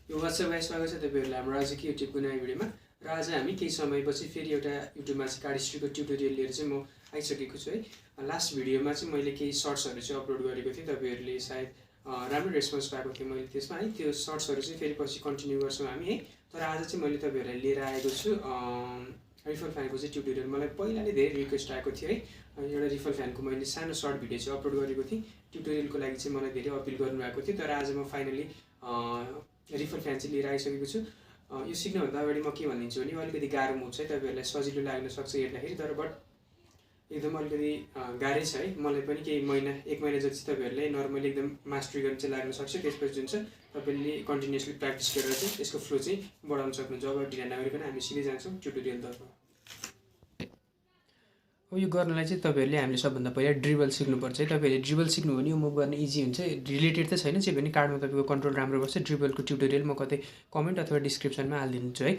यो WhatsApp guys स्वागत छ तपाईहरुलाई हाम्रो आजको युट्युबको नयाँ भिडियोमा। र आज हामी केही समयपछि फेरि एउटा युट्युबमा चाहिँ कार्डस्ट्रीको ट्युटोरियल लिएर चाहिँ म आइसकेको छु है। लास्ट भिडियोमा चाहिँ मैले केही सर्ट्सहरु चाहिँ अपलोड गरेको थिएँ, तपाईहरुले सायद राम्रो रेस्पोन्स पाएको थिएँ मैले त्यसमा है। त्यो सर्ट्सहरु चाहिँ फेरि पछि कन्टिन्यू गर्छौं हामी है। तर आज चाहिँ मैले तपाईहरुलाई लिएर आएको छु रिफल फ्यानको चाहिँ ट्युटोरियल। मलाई पहिलाले धेरै रिक्वेस्ट आएको थियो है, एउटा रिफल फ्यानको मैले सानो सर्ट भिडियो चाहिँ अपलोड गरेको थिएँ। ट्युटोरियलको लागि चाहिँ मलाई धेरै अपिल गर्नुभएको थियो। तर आज म फाइनली रिफल फ्यान चाहिँ लिएर आइसकेको छु। यो सिक्नुभन्दा अगाडि म के भनिदिन्छु भने अलिकति गाह्रो मुभ छ है, तपाईहरुलाई सजिलो लाग्न सक्छ हेर्दाखेरि, तर बट एकदम अलिकति गाह्रै छ है। मलाई पनि केही महिना एक महिना जति तपाईहरुलाई नर्मली एकदम मास्टरी गर्न चाहिँ लाग्न सक्छ। त्यसपछि जुन छ तपाईले कन्टिन्युअसली प्र्याक्टिस गरेर चाहिँ यसको फ्लो चाहिँ बढाउन सक्नुहुन्छ। अब ढिला नगरिकन हामी सिधै जान्छौँ ट्युटोरियलतर्फ। अब यो गर्नलाई चाहिँ तपाईहरुले हामीले सबभन्दा पहिला ड्रिबल सिक्नुपर्छ है। तपाईहरुले ड्रिबल सिक्नु भने यो मुभ गर्न इजी हुन्छ। रिलेटेड त छैन, चाहिँ भने कार्डमा तपाईको कन्ट्रोल राम्रो गर्छ। ड्रिबलको ट्युटोरियल म कतै कमेन्ट अथवा डिस्क्रिप्सनमा हालिदिन्छु है।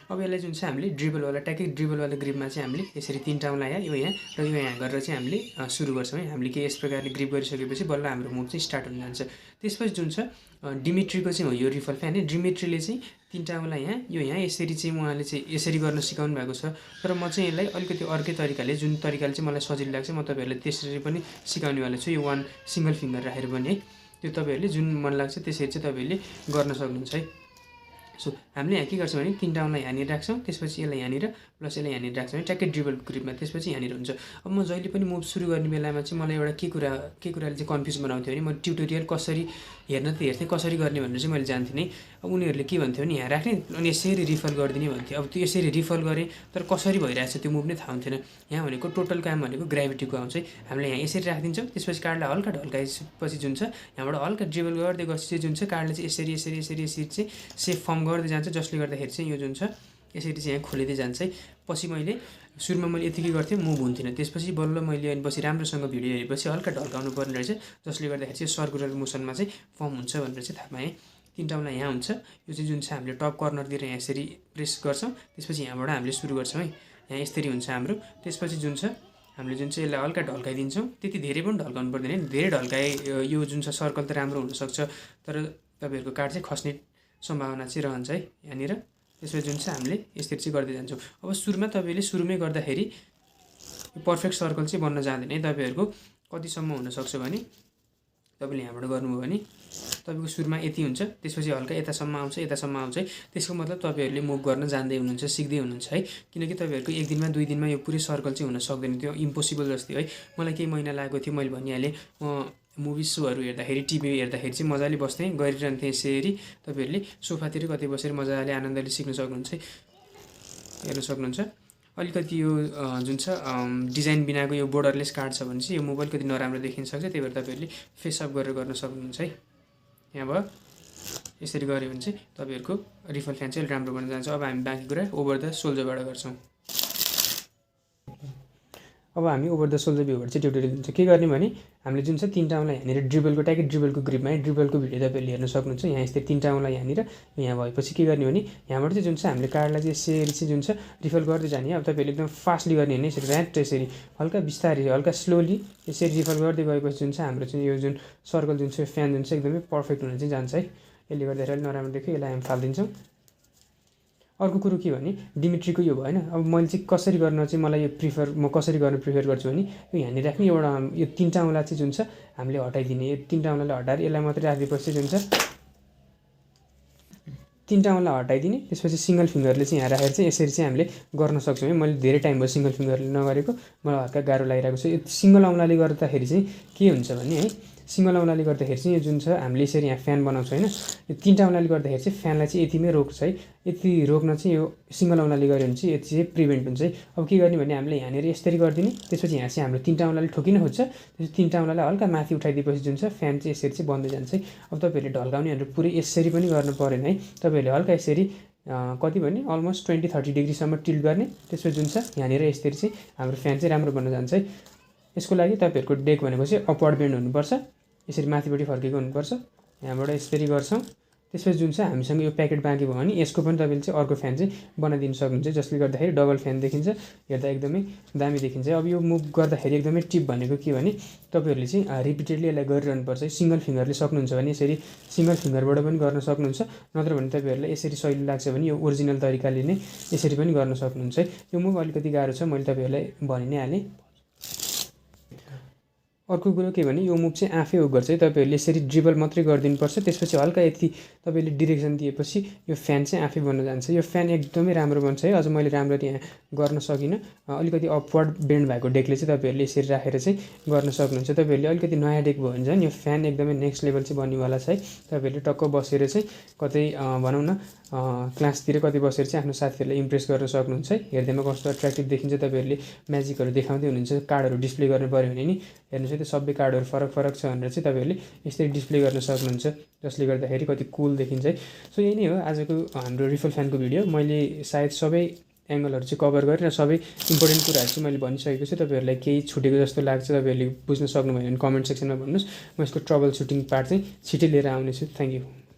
अब यसलाई जुन चाहिँ हामीले ड्रिबलवाला ट्याकै ड्रिबलवाला ग्रिपमा चाहिँ हामीले यसरी तीनटा औँला यहाँ यो यहाँ र यो यहाँ गरेर चाहिँ हामीले सुरु गर्छौँ है। हामीले के यस प्रकारले ग्रिप गरिसकेपछि बल्ल हाम्रो मुभ चाहिँ स्टार्ट हुन जान्छ। त्यसपछि जुन छ डिमिट्रीको चाहिँ हो यो रिफल फ्यान है। डिमिट्रीले चाहिँ तीनटा औँला यहाँ यो यहाँ यसरी चाहिँ उहाँले चाहिँ यसरी गर्न सिकाउनु भएको छ। तर म चाहिँ यसलाई अलिकति अर्कै तरिकाले, जुन तरिकाले चाहिँ मलाई सजिलो लाग्छ म तपाईहरुलाई त्यसरी पनि सिकाउनेवाला छु। यो वान सिंगल फिंगर राखेर पनि है। त्यो तपाईहरुले जुन मन लाग्छ त्यसरी चाहिँ तपाईहरुले गर्न सक्नुहुन्छ है। सो हामीले यहाँ के गर्छौँ भने तीनटा औँला यहाँनिर राख्छौँ, त्यसपछि यसलाई यहाँनिर प्लस यसलाई यहाँनिर राख्छौँ है ट्याक्कै ड्रिबल ग्रिपमा। त्यसपछि यहाँनिर हुन्छ। अब म जहिले पनि मुभ सुरु गर्ने बेलामा चाहिँ मलाई एउटा के कुराले चाहिँ कन्फ्युज बनाउँथ्यो भने म ट्युटोरियल कसरी हेर्न त हेर्थेँ, कसरी गर्ने भनेर चाहिँ मैले जान्थेँ नै। अब उनीहरूले के भन्थ्यो भने यहाँ राख्ने अनि यसरी रिफल गरिदिने भन्थ्यो। अब त्यो यसरी रिफल गरेँ तर कसरी भइरहेछ त्यो मुभ नै थाहा हुन्थेन। यहाँ भनेको टोटल काम भनेको ग्राभिटीको आउँछ है। हामीले यहाँ यसरी राखिदिन्छौँ, त्यसपछि कार्डलाई हल्का ढल्काएपछि जुन छ यहाँबाट हल्का ड्रिबल गर्दै गएपछि चाहिँ जुन छ कार्डले चाहिँ यसरी यसरी यसरी यसरी चाहिँ सेप फर्म गर्दै जान्छ, जसले गर्दाखेरि चाहिँ यो जुन छ यसरी चाहिँ यहाँ खोलिँदै जान्छ है। पछि मैले सुरुमा मैले यतिकै गर्थेँ, मुभ हुन्थेन। त्यसपछि बल्ल मैले पछि राम्रोसँग भिडियो हेरेपछि हल्का ढल्काउनु पर्ने रहेछ, जसले गर्दाखेरि चाहिँ सर्कुलर मोसनमा चाहिँ फर्म हुन्छ भनेर चाहिँ थाहा पाएँ। तीनटा औँला यहाँ हुन्छ। यो चाहिँ जुन छ हामीले टप कर्नरतिर यहाँ यसरी प्रेस गर्छौँ, त्यसपछि यहाँबाट हामीले सुरु गर्छौँ है। यहाँ यसरी हुन्छ हाम्रो। त्यसपछि जुन छ हामीले जुन चाहिँ यसलाई हल्का ढल्काइदिन्छौँ, त्यति धेरै पनि ढल्काउनु पर्दैन। धेरै ढल्काए यो जुन छ सर्कल त राम्रो हुनसक्छ, तर तपाईहरुको कार्ड चाहिँ खस्ने सम्भावना चाहिँ रहन्छ है यहाँनिर। त्यसपछि जुन चाहिँ हामीले यसरी चाहिँ गर्दै जान्छौँ। अब सुरुमा तपाईले सुरुमै गर्दाखेरि पर्फेक्ट सर्कल चाहिँ बन्न जाँदैन है। तपाईहरुको कतिसम्म हुनसक्छ भने तपाईले यहाँबाट गर्नुभयो भने तपाईको सुरुमा यति हुन्छ, त्यसपछि हल्का यतासम्म आउँछ, यतासम्म आउँछ है। त्यसको मतलब तपाईहरुले मुभ गर्न जान्दै हुनुहुन्छ, सिक्दै हुनुहुन्छ है। किनकि तपाईहरुको एक दिनमा दुई दिनमा यो पुरै सर्कल चाहिँ हुन सक्दैन, त्यो इम्पोसिबल जस्तै है। मलाई केही महिना लागेको थियो, मैले भनिहालेँ। मुभी सोहरू हेर्दाखेरि टिभी हेर्दाखेरि चाहिँ मजाले बस्थेँ, गरिरहन्थेँ यसरी। तपाईहरुले सोफातिर कतै बसेर मजाले आनन्दले सिक्न सक्नुहुन्छ है, हेर्न सक्नुहुन्छ। अलिकति यो जुन छ डिजाइन बिनाको यो बोर्डरलेस कार्ड छ भने चाहिँ यो मुभ अलिकति नराम्रो देखिन सक्छ, त्यही भएर तपाईहरुले फेसअप गरेर गर्न सक्नुहुन्छ है। यहाँ भयो यसरी गऱ्यो भने चाहिँ तपाईहरुको रिफल फ्यान चाहिँ राम्रो बन्न जान्छ। अब हामी बाँकी कुरा ओभर द सोल्जरबाट गर्छौँ। अब हामी ओभर द सोल्जर भ्यूबाट चाहिँ ट्युटोरियल हुन्छ। के गर्ने भने हामीले जुन छ तीनटा औँला यहाँनिर ड्रिबलको ट्याकै ड्रिबलको ग्रिपमा है, ड्रिबलको भिडियो तपाईहरुले हेर्न सक्नुहुन्छ। यहाँ यस्तै तीनटा औँला यहाँनिर यहाँ भएपछि के गर्ने भने यहाँबाट चाहिँ जुन छ हामीले कार्डलाई चाहिँ यसरी चाहिँ जुन छ रिफल गर्दै जाने। अब तपाईहरुले एकदम फास्टली गर्ने होइन, यसरी ऱ्याट यसरी हल्का बिस्तारै हल्का स्लोली यसरी रिफल गर्दै गएपछि जुन छ हाम्रो चाहिँ यो जुन सर्कल जुन छ फ्यान जुन छ एकदमै पर्फेक्ट हुन चाहिँ जान्छ है। यसले गर्दाखेरि नराम्रो देख्यो, यसलाई हामी फाल्दिन्छौँ। अर्को कुरो के भने डिमिट्रीको यो भएन। अब मैले चाहिँ कसरी गर्न चाहिँ मलाई यो म कसरी गर्न प्रिफर गर्छु भने यो यहाँनिर राख्ने एउटा यो तीनटा औँला चाहिँ जुन छ हामीले हटाइदिने। यो तीनटा औँलालाई हटाएर यसलाई मात्रै राखिदिएपछि जुन छ तीनटा औँला हटाइदिने। त्यसपछि सिंगल फिङ्गरले चाहिँ यहाँ राखेर चाहिँ यसरी चाहिँ हामीले गर्न सक्छौँ है। मैले धेरै टाइम भयो सिंगल फिङ्गरले नगरेको, मलाई हल्का गाह्रो लागिरहेको छ। यो सिंगल औँलाले गर्दाखेरि चाहिँ के हुन्छ भने है, सिंगल औँलाले गर्दाखेरि चाहिँ यो जुन छ हामीले यसरी यहाँ फ्यान बनाउँछ होइन, यो तीनटा औँलाले गर्दाखेरि चाहिँ फ्यानलाई चाहिँ यतिमै रोक्छ है। यति रोक्न चाहिँ यो सिंगल औँलाले गऱ्यो भने चाहिँ यति चाहिँ प्रिभेन्ट हुन्छ है। अब के गर्ने भने हामीले यहाँनिर यसरी गरिदिने, त्यसपछि यहाँ चाहिँ हाम्रो तीनटा औँलाले ठोकिन खोज्छ, त्यसपछि तीनटा औँलालाई हल्का माथि उठाइदिएपछि जुन छ फ्यान चाहिँ यसरी चाहिँ बन्दै जान्छ है। अब तपाईहरुले ढल्काउनेहरू पुरै यसरी पनि गर्नु परेन है। तपाईहरुले हल्का यसरी कति भने अलमोस्ट 20-30 डिग्रीसम्म टिल्ट गर्ने। त्यसपछि जुन छ यहाँनिर यसरी चाहिँ हाम्रो फ्यान चाहिँ राम्रो बन्न जान्छ है। यसको लागि तपाईहरुको डेक भनेको चाहिँ अपवर्ड बेन्ड हुनुपर्छ, यसरी माथिपट्टि फर्केको हुनुपर्छ। यहाँबाट यसरी गर्छौँ, त्यसपछि जुन चाहिँ हामीसँग यो प्याकेट बाँकी भयो भने यसको पनि तपाईँले चाहिँ अर्को फ्यान चाहिँ बनाइदिनु सक्नुहुन्छ, जसले गर्दाखेरि डबल फ्यान देखिन्छ, हेर्दा एकदमै दामी देखिन्छ। अब यो मुभ गर्दाखेरि एकदमै टिप भनेको के भने तपाईँहरूले चाहिँ रिपिटेडली यसलाई गरिरहनुपर्छ। सिङ्गल फिङ्गरले सक्नुहुन्छ भने यसरी सिङ्गल फिङ्गरबाट पनि गर्न सक्नुहुन्छ, नत्र भने तपाईँहरूलाई यसरी सहिलो लाग्छ भने यो ओरिजिनल तरिकाले नै यसरी पनि गर्न सक्नुहुन्छ है। यो मुभ अलिकति गाह्रो छ, मैले तपाईँहरूलाई भनि नै हालेँ। अर्को कुरो के भने यो मुभ चाहिँ आफै हो गर्छ है, तपाईँहरूले यसरी ड्रिबल मात्रै गरिदिनुपर्छ। त्यसपछि हल्का यति तपाईँले डिरेक्सन दिएपछि यो फ्यान चाहिँ आफै बन्न जान्छ। यो फ्यान एकदमै राम्रो बन्छ है। अझ मैले राम्ररी यहाँ गर्न सकिनँ, अलिकति अपवर्ड बेन्ड भएको डेकले चाहिँ तपाईँहरूले यसरी राखेर चाहिँ गर्न सक्नुहुन्छ। तपाईँहरूले अलिकति नयाँ डेक भयो भने चाहिँ यो फ्यान एकदमै नेक्स्ट लेभल चाहिँ बन्नेवाला छ है। तपाईँहरूले टक्क बसेर चाहिँ कतै भनौँ न क्लासतिर कतै बसेर चाहिँ आफ्नो साथीहरूलाई इम्प्रेस गर्न सक्नुहुन्छ है। हेर्दैमा कस्तो एट्र्याक्टिभ देखिन्छ, तपाईँहरूले म्याजिकहरू देखाउँदै हुनुहुन्छ, कार्डहरू डिस्प्ले गर्नु पऱ्यो भने नि हेर्नुहोस् है, त्यो सबै कार्डहरू फरक फरक छ भनेर चाहिँ तपाईँहरूले यसरी डिस्प्ले गर्न सक्नुहुन्छ, जसले गर्दाखेरि कति कुल देखिन्छ है। सो यही नै हो आजको हाम्रो रिफल फ्यानको भिडियो। मैले सायद सबै एङ्गलहरू चाहिँ कभर गरेर सबै इम्पोर्टेन्ट कुराहरू चाहिँ मैले भनिसकेको छु। तपाईँहरूलाई केही छुटेको जस्तो लाग्छ तपाईँहरूले बुझ्न सक्नुभयो भने कमेन्ट सेक्सनमा भन्नुहोस्, म यसको ट्रबल सुटिङ पार्ट चाहिँ छिटै लिएर आउनेछु। Thank you.